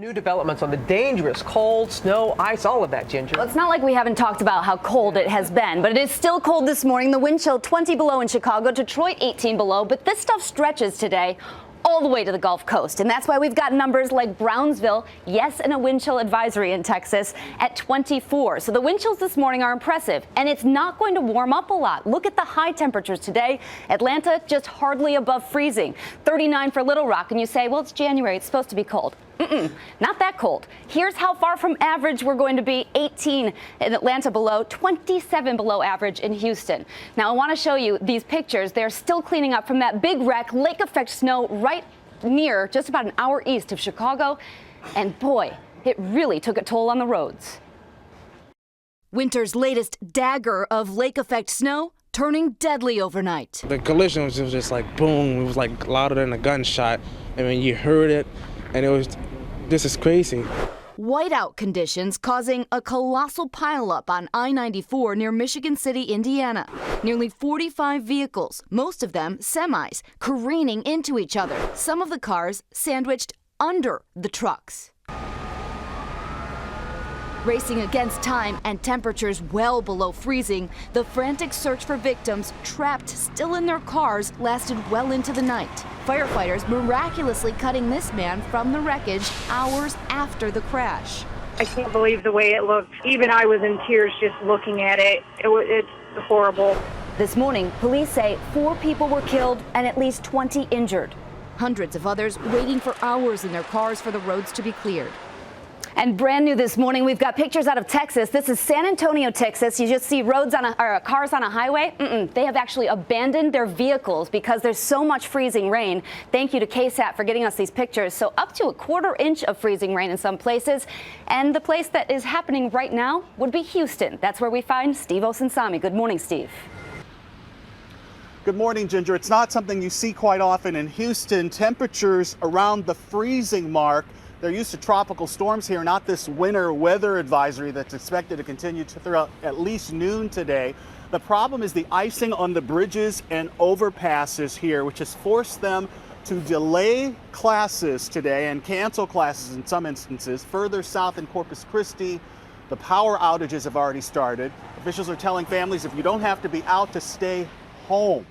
New developments on the dangerous cold, snow, ice, all of that, Ginger. Well, it's not like we haven't talked about how cold it has been, but it is still cold this morning. The wind chill 20 below in Chicago, Detroit 18 below, but this stuff stretches today all the way to the Gulf Coast. And that's why we've got numbers like Brownsville, yes, and a wind chill advisory in Texas at 24. So the wind chills this morning are impressive, and it's not going to warm up a lot. Look at the high temperatures today. Atlanta just hardly above freezing, 39 for Little Rock. And you say, well, it's January, it's supposed to be cold. Not that cold. Here's how far from average we're going to be. 18 in Atlanta below, 27 below average in Houston. Now, I want to show you these pictures. They're still cleaning up from that big wreck, lake effect snow right near, just about an hour east of Chicago. And boy, it really took a toll on the roads. Winter's latest dagger of lake effect snow turning deadly overnight. The collision was just like boom. It was like louder than a gunshot. I mean, you heard it, and it was, this is crazy. Whiteout conditions causing a colossal pileup on I-94 near Michigan City, Indiana. Nearly 45 vehicles, most of them semis, careening into each other. Some of the cars sandwiched under the trucks. Racing against time and temperatures well below freezing, the frantic search for victims trapped still in their cars lasted well into the night. Firefighters miraculously cutting this man from the wreckage hours after the crash. I can't believe the way it looked. Even I was in tears just looking at it. It's horrible. This morning, police say 4 people were killed and at least 20 injured. Hundreds of others waiting for hours in their cars for the roads to be cleared. And brand new this morning, we've got pictures out of Texas. This is San Antonio, Texas. You just see roads on cars on a highway. They have actually abandoned their vehicles because there's so much freezing rain. Thank you to KSAT for getting us these pictures. So up to a quarter inch of freezing rain in some places. And the place that is happening right now would be Houston. That's where we find Steve Osunsami. Good morning, Steve. Good morning, Ginger. It's not something you see quite often in Houston. Temperatures around the freezing mark. They're used to tropical storms here, not this winter weather advisory that's expected to continue throughout at least noon today. The problem is the icing on the bridges and overpasses here, which has forced them to delay classes today and cancel classes in some instances. Further south in Corpus Christi, the power outages have already started. Officials are telling families if you don't have to be out to stay home.